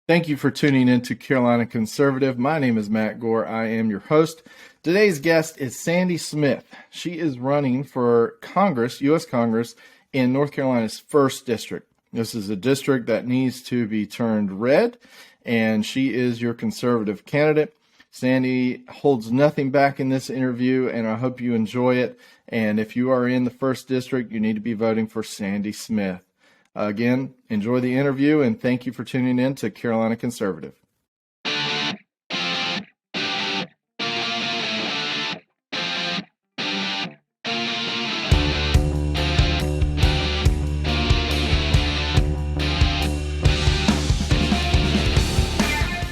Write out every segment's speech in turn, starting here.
Thank you for tuning in to Carolina Conservative. My name is Matt Gore. I am your host. Today's guest is Sandy Smith. She is running for Congress, U.S. Congress, in North Carolina's 1st District. This is a district that needs to be turned red, and she is your conservative candidate. Sandy holds nothing back in this interview, and I hope you enjoy it. And if you are in the 1st District, you need to be voting for Sandy Smith. Again, enjoy the interview, and thank you for tuning in to Carolina Conservative.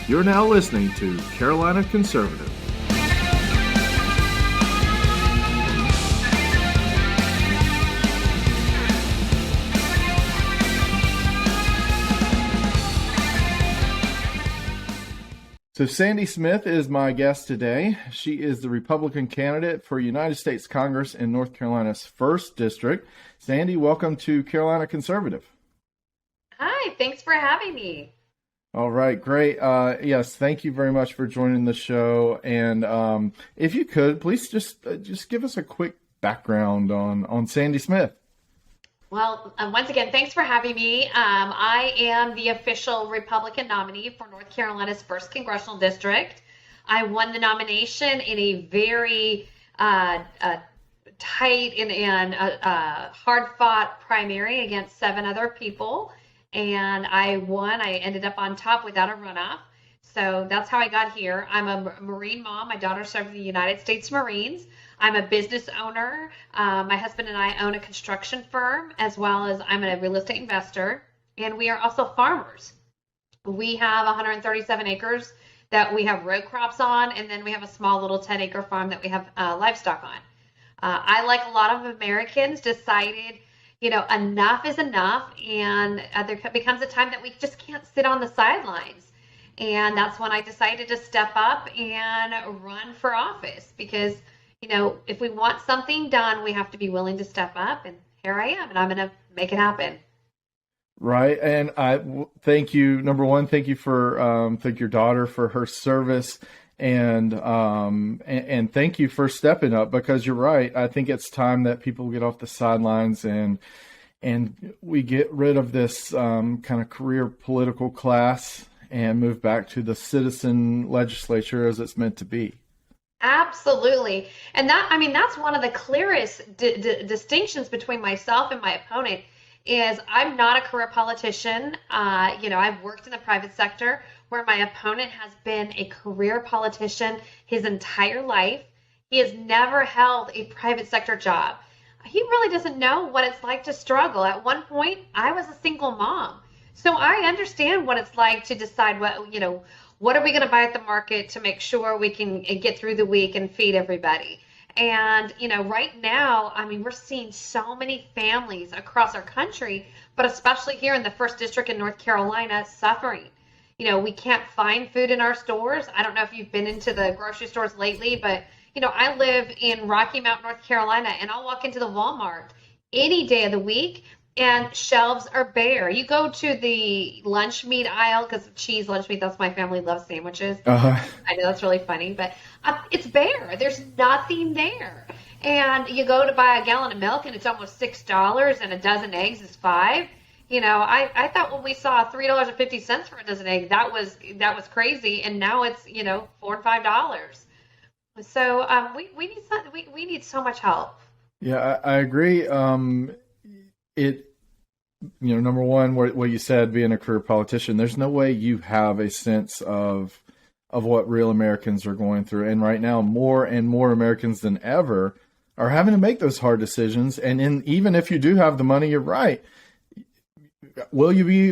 You're now listening to Carolina Conservative. So Sandy Smith is my guest today. She is the Republican candidate for United States Congress in North Carolina's 1st District. Sandy, welcome to Carolina Conservative. Hi, thanks for having me. All right, great. Yes, thank you very much for joining the show. And if you could, please just give us a quick background on Sandy Smith. Well, once again, thanks for having me. I am the official Republican nominee for North Carolina's 1st Congressional District. I won the nomination in a very tight and hard-fought primary against 7 other people. And I won. I ended up on top without a runoff. So that's how I got here. I'm a Marine mom. My daughter served in the United States Marines. I'm a business owner. My husband and I own a construction firm, as well as I'm a real estate investor. And we are also farmers. We have 137 acres that we have row crops on, and then we have a small little 10-acre farm that we have livestock on. I, like a lot of Americans, decided enough is enough, and there becomes a time that we just can't sit on the sidelines. And that's when I decided to step up and run for office because, if we want something done, we have to be willing to step up. And here I am, and I'm going to make it happen. Right. And I thank you. Number one, thank you for thank your daughter for her service. And thank you for stepping up because you're right. I think it's time that people get off the sidelines and we get rid of this kind of career political class and move back to the citizen legislature as it's meant to be. Absolutely. And that's one of the clearest distinctions between myself and my opponent is I'm not a career politician. I've worked in the private sector where my opponent has been a career politician his entire life. He has never held a private sector job. He really doesn't know what it's like to struggle. At one point, I was a single mom. So I understand what it's like to decide what are we going to buy at the market to make sure we can get through the week and feed everybody. And, right now, we're seeing so many families across our country, but especially here in the 1st District in North Carolina, suffering. We can't find food in our stores. I don't know if you've been into the grocery stores lately, but, I live in Rocky Mount, North Carolina, and I'll walk into the Walmart any day of the week, and shelves are bare. You go to the lunch meat aisle, because cheese lunch meat, that's my family loves sandwiches. Uh-huh. I know that's really funny, but it's bare. There's nothing there. And you go to buy a gallon of milk, and it's almost $6, and a dozen eggs is $5. I thought when we saw $3.50 for a dozen eggs, that was crazy, and now it's $4 and $5. So we need so much help. Yeah, I agree. Number one, what you said, being a career politician, there's no way you have a sense of what real Americans are going through. And right now, more and more Americans than ever are having to make those hard decisions. And even if you do have the money, you're right. Will you be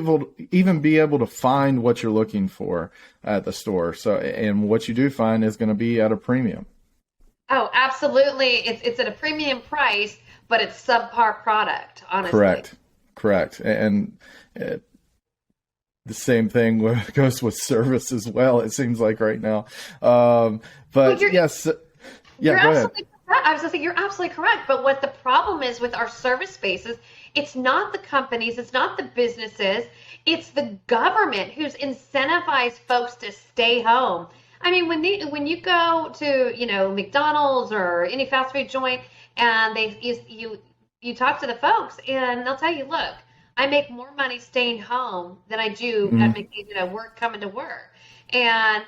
able to find what you're looking for at the store? And what you do find is going to be at a premium. Oh, absolutely. It's at a premium price, but it's subpar product, honestly. Correct. And the same thing goes with service as well, it seems like right now. But yes. Yeah, go ahead. I was going to say, you're absolutely correct. But what the problem is with our service spaces It's not the companies, it's not the businesses, it's the government who's incentivized folks to stay home. I mean, when you go to, McDonald's or any fast food joint, and you talk to the folks, and they'll tell you, look, I make more money staying home than I do Hmm. at work, coming to work. And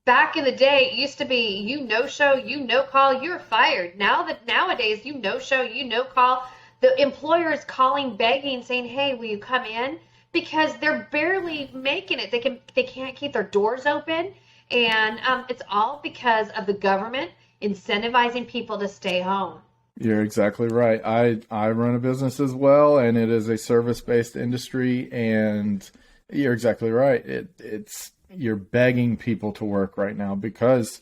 back in the day, it used to be you no show, you no call, you're fired. Nowadays, you no show, you no call, the employer is calling, begging, saying, hey, will you come in? Because they're barely making it. They can't keep their doors open, and it's all because of the government incentivizing people to stay home. You're exactly right. I run a business as well, and it is a service-based industry, and you're exactly right. It's you're begging people to work right now because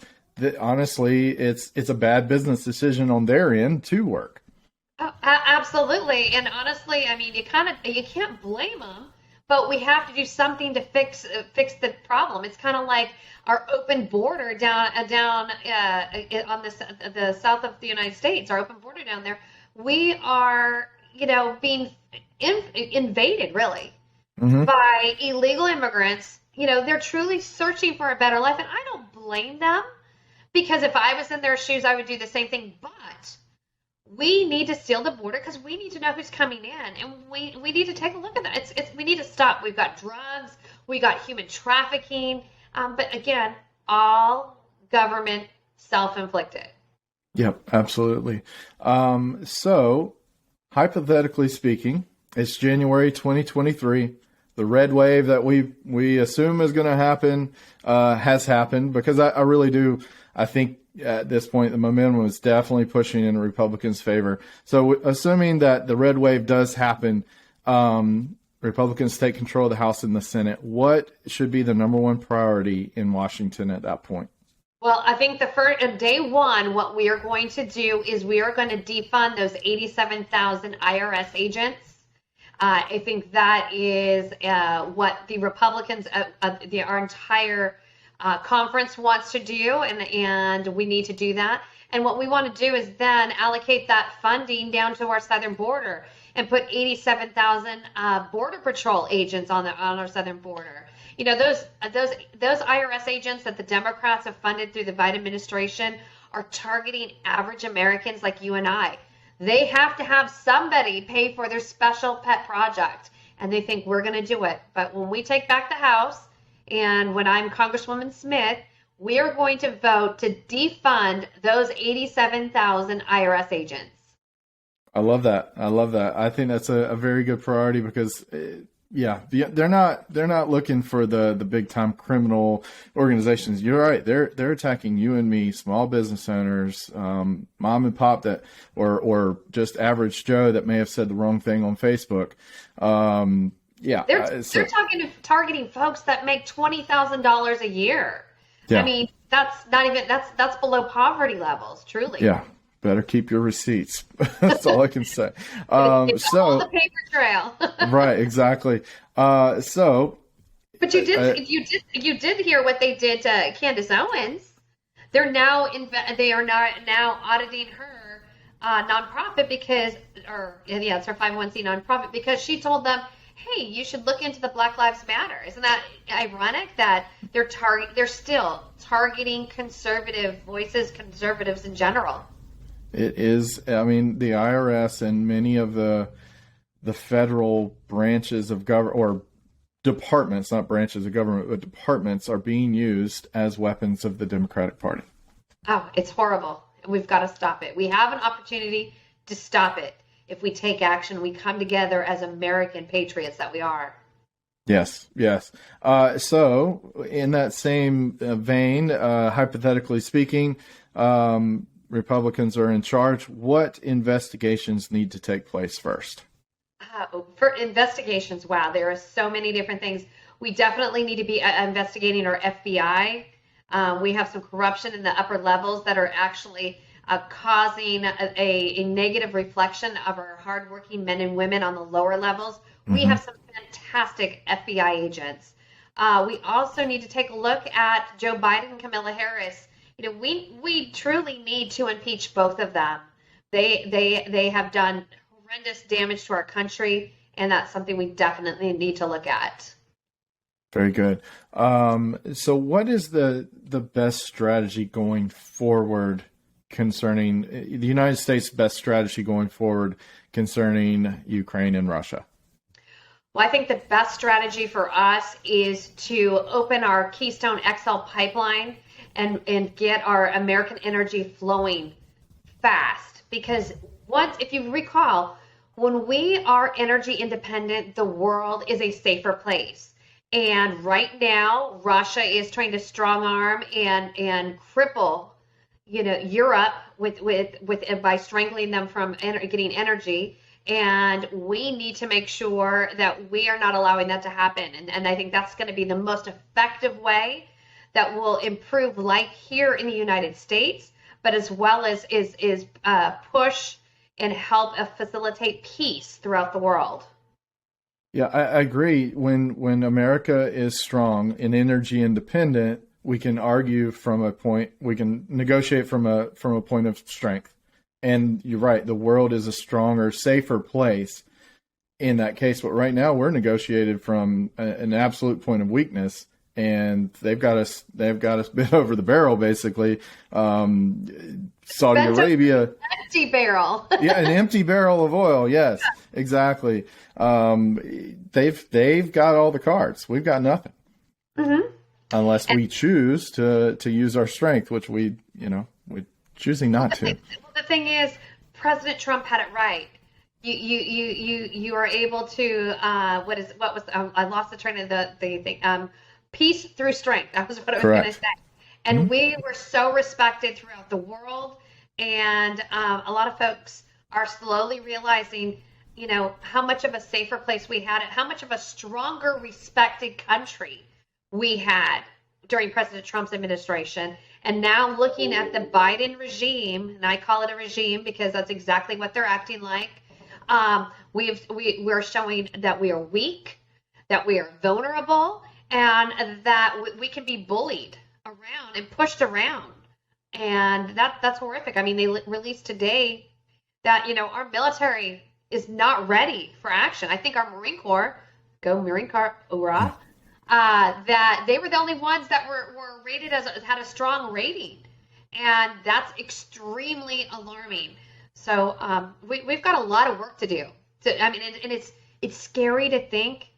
honestly, it's a bad business decision on their end to work. Oh, absolutely. And honestly, I mean, you can't blame them, but we have to do something to fix the problem. It's kind of like our open border on the south of the United States, our open border down there. We are, being invaded really Hmm. by illegal immigrants. They're truly searching for a better life, and I don't blame them because if I was in their shoes, I would do the same thing. But we need to seal the border because we need to know who's coming in, and we need to take a look at that. We need to stop. We've got drugs, we got human trafficking, but again, all government self-inflicted. Yep, absolutely. So, hypothetically speaking, it's January 2023. The red wave that we assume is going to happen has happened because I really do. I think at this point the momentum is definitely pushing in the Republicans' favor. So, assuming that the red wave does happen, Republicans take control of the House and the Senate. What should be the number one priority in Washington at that point? Well, I think the first day one, what we are going to do is we are going to defund those 87,000 IRS agents. I think that is what the Republicans, our entire conference wants to do, and we need to do that. And what we want to do is then allocate that funding down to our southern border and put 87,000 Border Patrol agents on our southern border. Those IRS agents that the Democrats have funded through the Biden administration are targeting average Americans like you and I. They have to have somebody pay for their special pet project, and they think we're going to do it. But when we take back the House, and when I'm Congresswoman Smith, we are going to vote to defund those 87,000 IRS agents. I love that. I love that. I think that's a very good priority because, they're not looking for the big time criminal organizations. You're right. They're attacking you and me, small business owners, mom and pop or just average Joe that may have said the wrong thing on Facebook. They're targeting folks that make $20,000 a year. Yeah. I mean, that's below poverty levels, truly. Yeah. Better keep your receipts. That's all I can say. It's all the paper trail. Right, exactly. But you did hear what they did to Candace Owens. They are now auditing her nonprofit it's her 501c nonprofit because she told them, hey, you should look into the Black Lives Matter. Isn't that ironic that they're still targeting conservative voices, conservatives in general? It is. I mean, the IRS and many of the federal branches of government or departments, not branches of government, but departments are being used as weapons of the Democratic Party. Oh, it's horrible. We've got to stop it. We have an opportunity to stop it. If we take action, we come together as American patriots that we are. Yes. So in that same vein, hypothetically speaking, Republicans are in charge. What investigations need to take place first? For investigations, wow, there are so many different things. We definitely need to be investigating our FBI. We have some corruption in the upper levels that are actually causing a negative reflection of our hardworking men and women on the lower levels. Mm-hmm. We have some fantastic FBI agents. We also need to take a look at Joe Biden and Kamala Harris. We truly need to impeach both of them. They have done horrendous damage to our country, and that's something we definitely need to look at. Very good. So what is the best strategy going forward concerning the United States' best strategy going forward concerning Ukraine and Russia? Well, I think the best strategy for us is to open our Keystone XL pipeline and get our American energy flowing fast. Because if you recall, when we are energy independent, the world is a safer place. And right now, Russia is trying to strong arm and cripple, Europe by strangling them from getting energy. And we need to make sure that we are not allowing that to happen. And I think that's going to be the most effective way that will improve life here in the United States, but as well as push and help facilitate peace throughout the world. Yeah, I agree. When America is strong and energy independent, we can argue we can negotiate from a point of strength. And you're right, the world is a stronger, safer place in that case. But right now we're negotiated from an absolute point of weakness, and they've got us bit over the barrel, basically. Saudi Arabia, empty barrel. yeah, an empty barrel of oil. Yes, exactly. They've got all the cards. We've got nothing, unless we choose to use our strength, which we're choosing not to. The thing is, President Trump had it right. You are able to I lost the train of the thing. Peace through strength. That was what I was going to say. And we were so respected throughout the world, and a lot of folks are slowly realizing, how much of a safer place we had, how much of a stronger, respected country we had during President Trump's administration. And now looking at the Biden regime, and I call it a regime because that's exactly what they're acting like, we're showing that we are weak, that we are vulnerable, and that we can be bullied around and pushed around. And that's horrific. I mean, they released today that, our military is not ready for action. I think our Marine Corps, go Marine Corps, hoorah, that they were the only ones that were rated had a strong rating. And that's extremely alarming. So we've got a lot of work to do. And it's scary to think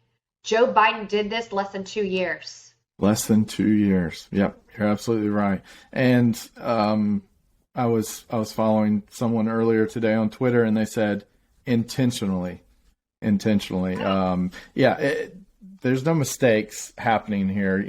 Joe Biden did this less than 2 years. Less than 2 years. Yep, you're absolutely right. And I was following someone earlier today on Twitter, and they said intentionally. There's no mistakes happening here.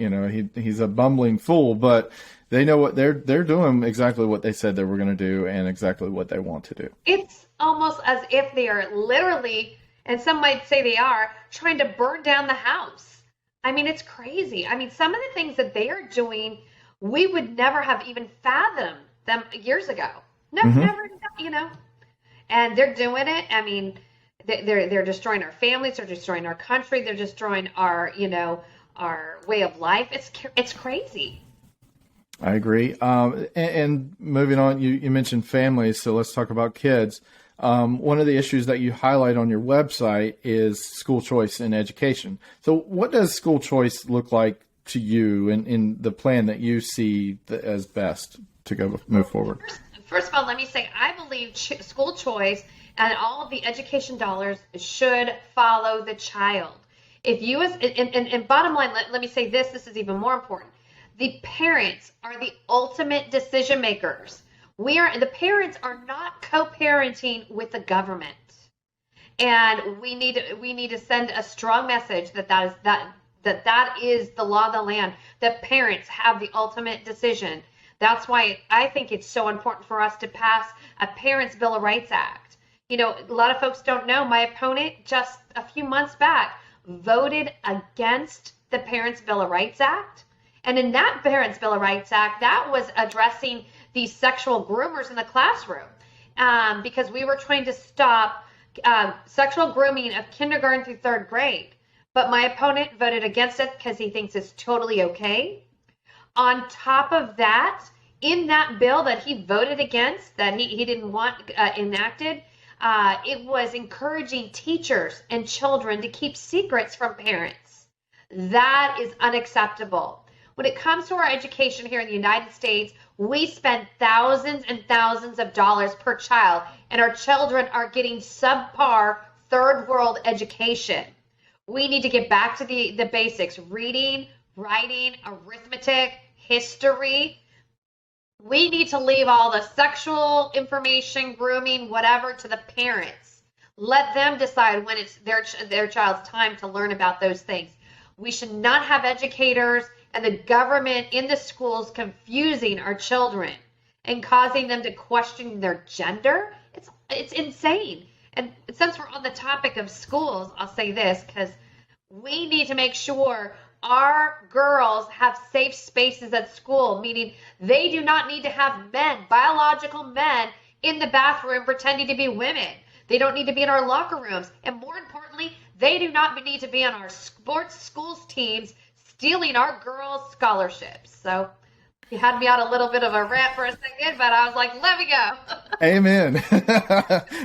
He's a bumbling fool, but they know what they're doing, exactly what they said they were going to do, and exactly what they want to do. It's almost as if they are literally, and some might say they are, trying to burn down the house. I mean, it's crazy. I mean, some of the things that they are doing, we would never have even fathomed them years ago. Never, And they're doing it. I mean, they're destroying our families. They're destroying our country. They're destroying our way of life. It's crazy. I agree. And moving on, you mentioned families, so let's talk about kids. One of the issues that you highlight on your website is school choice in education. So what does school choice look like to you in the plan that you see as best to move forward? First of all, let me say, I believe school choice and all of the education dollars should follow the child. If you and bottom line, let me say this is even more important. The parents are the ultimate decision makers. The parents are not co-parenting with the government. And we need to send a strong message that is the law of the land, that parents have the ultimate decision. That's why I think it's so important for us to pass a Parents' Bill of Rights Act. A lot of folks don't know, my opponent just a few months back voted against the Parents' Bill of Rights Act. And in that Parents' Bill of Rights Act, that was addressing these sexual groomers in the classroom, because we were trying to stop sexual grooming of kindergarten through third grade. But my opponent voted against it because he thinks it's totally okay. On top of that, in that bill that he voted against, that he didn't want enacted, It was encouraging teachers and children to keep secrets from parents. That is unacceptable. When it comes to our education here in the United States, we spend thousands and thousands of dollars per child, and our children are getting subpar third world education. We need to get back to the basics: reading, writing, arithmetic, history. We need to leave all the sexual information, grooming, whatever, to the parents. Let them decide when it's their child's time to learn about those things. We should not have educators and the government in the schools confusing our children and causing them to question their gender. It's insane. And since we're on the topic of schools, I'll say this, because we need to make sure our girls have safe spaces at school, meaning they do not need to have men, biological men, in the bathroom pretending to be women. They don't need to be in our locker rooms. And more importantly, they do not need to be on our sports schools teams stealing our girls' scholarships. So you had me on a little bit of a rant for a second, but I was like, let me go. Amen.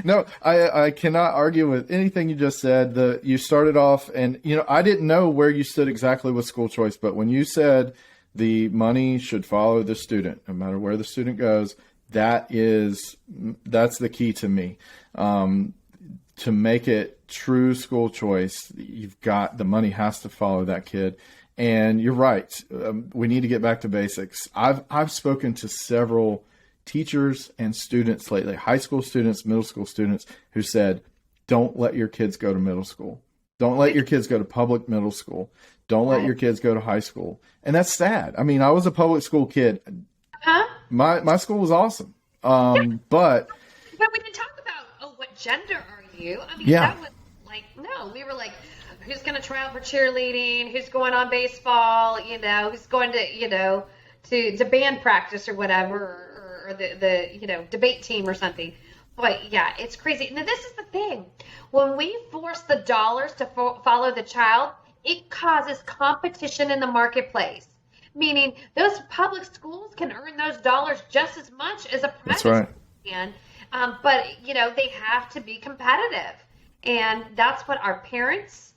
No, I cannot argue with anything you just said. You started off, and I didn't know where you stood exactly with school choice, but when you said the money should follow the student, no matter where the student goes, that's the key to me. To make it true school choice, the money has to follow that kid. And you're right. We need to get back to basics. I've spoken to several teachers and students lately, high school students, middle school students, who said, don't let your kids go to middle school. Don't let your kids go to public middle school. Don't let your kids go to high school. And that's sad. I mean, I was a public school kid. Huh? My school was awesome. But we didn't talk about, what gender are you? I mean, yeah. That was like, no, we were like, who's going to try out for cheerleading, who's going on baseball, who's going to, to band practice or whatever, or the debate team or something. But yeah, it's crazy. Now, this is the thing. When we force the dollars to follow the child, it causes competition in the marketplace, meaning those public schools can earn those dollars just as much as a private school can. But, they have to be competitive. And that's what our parents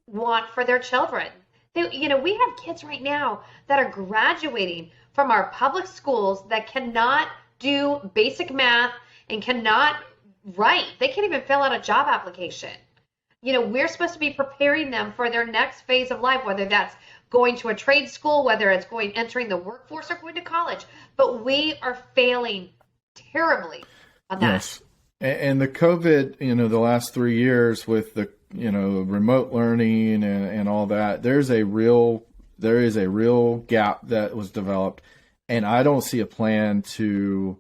want for their children. We have kids right now that are graduating from our public schools that cannot do basic math and cannot write. They can't even fill out a job application. We're supposed to be preparing them for their next phase of life, whether that's going to a trade school, whether it's entering the workforce or going to college. But we are failing terribly on that. Yes. And the COVID, the last 3 years with the remote learning and all that, there is a real gap that was developed, and I don't see a plan to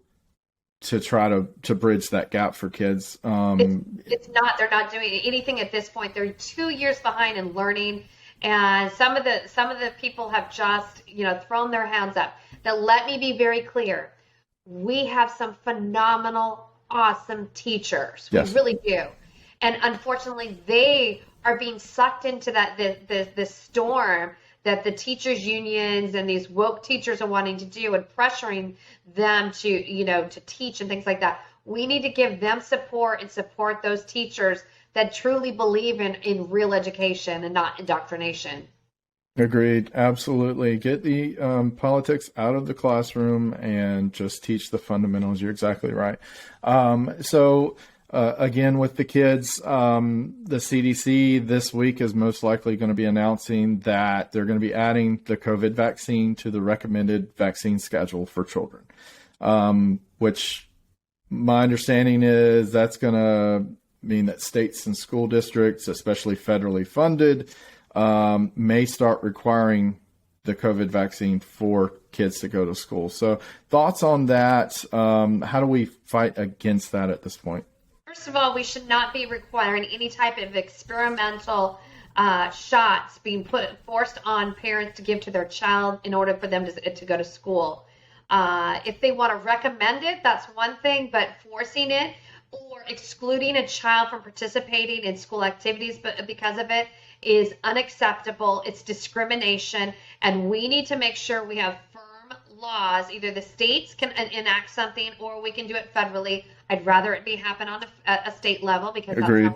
try to bridge that gap for kids. It's not. They're not doing anything at this point. They're 2 years behind in learning, and some of the people have just thrown their hands up. Now, let me be very clear. We have some phenomenal, awesome teachers. Yes. We really do. And unfortunately, they are being sucked into this storm that the teachers unions and these woke teachers are wanting to do and pressuring them to teach and things like that. We need to give them support and support those teachers that truly believe in real education and not indoctrination. Agreed. Absolutely. Get the politics out of the classroom and just teach the fundamentals. You're exactly right. Again, with the kids, the CDC this week is most likely going to be announcing that they're going to be adding the COVID vaccine to the recommended vaccine schedule for children, which my understanding is that's going to mean that states and school districts, especially federally funded, may start requiring the COVID vaccine for kids to go to school. So thoughts on that? How do we fight against that at this point? First of all, we should not be requiring any type of experimental shots being forced on parents to give to their child in order for them to go to school. If they want to recommend it, that's one thing, but forcing it or excluding a child from participating in school activities because of it is unacceptable. It's discrimination, and we need to make sure we have firm laws. Either the states can enact something or we can do it federally I'd rather it be happen on a state level because Agreed.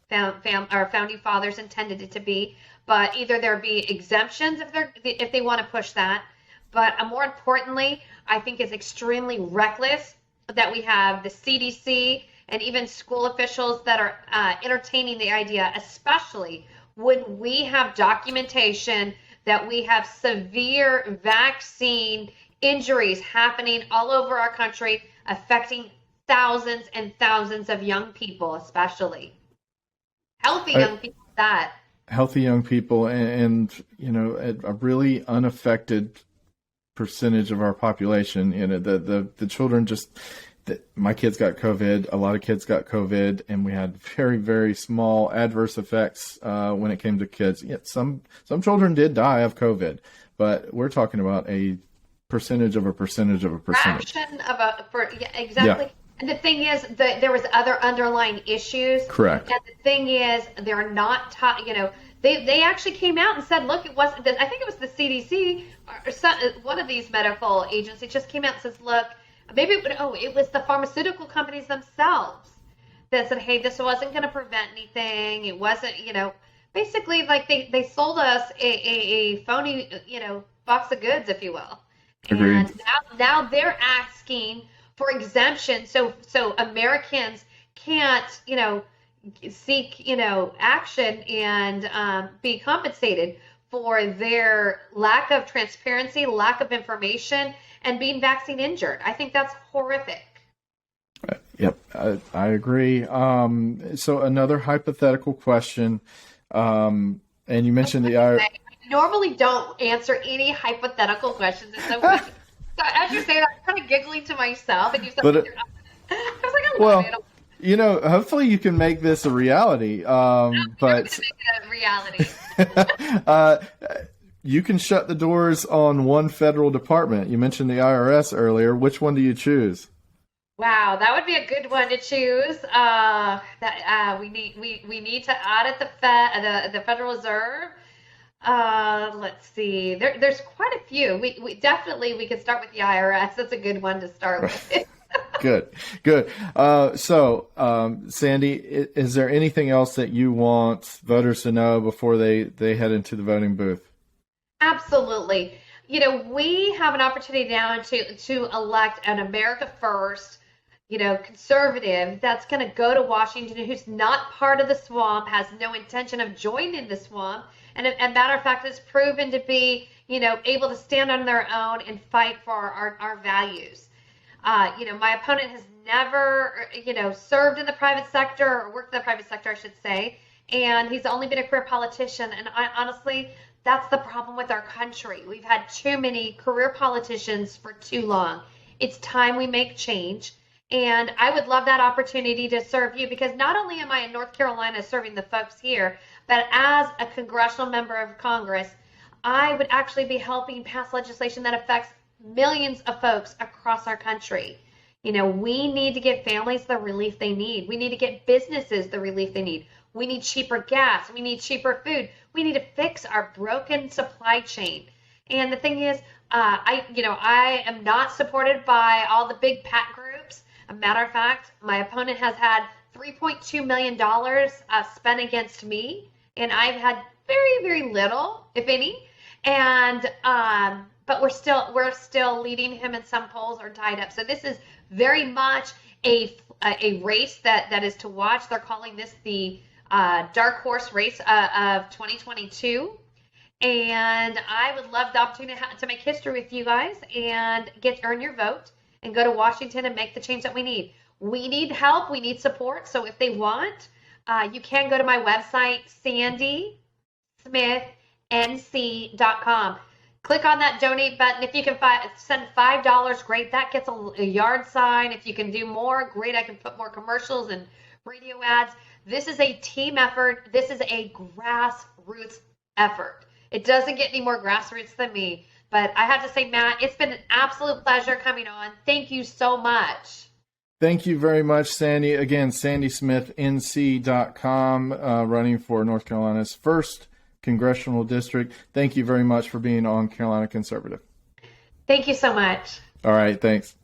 that's how our founding fathers intended it to be. But either there be exemptions if they want to push that. But more importantly, I think it's extremely reckless that we have the CDC and even school officials that are entertaining the idea, especially when we have documentation that we have severe vaccine injuries happening all over our country, affecting thousands and thousands of young people, especially healthy young people at that. Healthy young people, and a really unaffected percentage of our population. The children my kids got COVID. A lot of kids got COVID, and we had very, very small adverse effects when it came to kids. Yeah, some children did die of COVID, but we're talking about a percentage of a percentage of a percentage. Exactly. Yeah. And the thing is that there was other underlying issues. Correct. And the thing is, they're not taught. They actually came out and said, look, I think it was the CDC or one of these medical agencies just came out and says, look. Maybe it was the pharmaceutical companies themselves that said, hey, this wasn't going to prevent anything. It wasn't, basically like they sold us a phony, box of goods, if you will. Agreed. And now they're asking for exemption so Americans can't, seek, action and be compensated for their lack of transparency, lack of information, and being vaccine injured. I think that's horrific. Yep, I agree. So another hypothetical question, and you mentioned I normally don't answer any hypothetical questions. It's so funny. So as you say that, I'm kind of giggling to myself, and you said, I was like, I love it. Hopefully you can make this a reality. But make it a reality. You can shut the doors on one federal department. You mentioned the IRS earlier. Which one do you choose? Wow, that would be a good one to choose. We need to audit the Federal Reserve. Let's see. There's quite a few. We definitely could start with the IRS. That's a good one to start with. Good. Sandy, is there anything else that you want voters to know before they head into the voting booth? Absolutely. We have an opportunity now to elect an America First, conservative that's going to go to Washington, who's not part of the swamp, has no intention of joining the swamp, and matter of fact, is proven to be, able to stand on their own and fight for our values. My opponent has never, served in the private sector or worked in the private sector, I should say, and he's only been a career politician. And honestly, that's the problem with our country. We've had too many career politicians for too long. It's time we make change. And I would love that opportunity to serve you, because not only am I in North Carolina serving the folks here, but as a congressional member of Congress, I would actually be helping pass legislation that affects millions of folks across our country. We need to give families the relief they need. We need to get businesses the relief they need. We need cheaper gas. We need cheaper food. We need to fix our broken supply chain. And the thing is, I am not supported by all the big PAC groups. A matter of fact, my opponent has had $3.2 million spent against me, and I've had very, very little, if any. And but we're still leading him in some polls or tied up. So this is very much a race that is to watch. They're calling this the dark horse race of 2022. And I would love the opportunity to make history with you guys and earn your vote and go to Washington and make the change that we need. We need help. We need support. So if they want, you can go to my website, sandysmithnc.com. Click on that donate button. If you can send $5, great. That gets a yard sign. If you can do more, great. I can put more commercials and radio ads. This is a team effort. This is a grassroots effort. It doesn't get any more grassroots than me. But I have to say, Matt, it's been an absolute pleasure coming on. Thank you so much. Thank you very much, Sandy. Again, sandysmithnc.com, running for North Carolina's 1st Congressional District. Thank you very much for being on Carolina Conservative. Thank you so much. All right, thanks.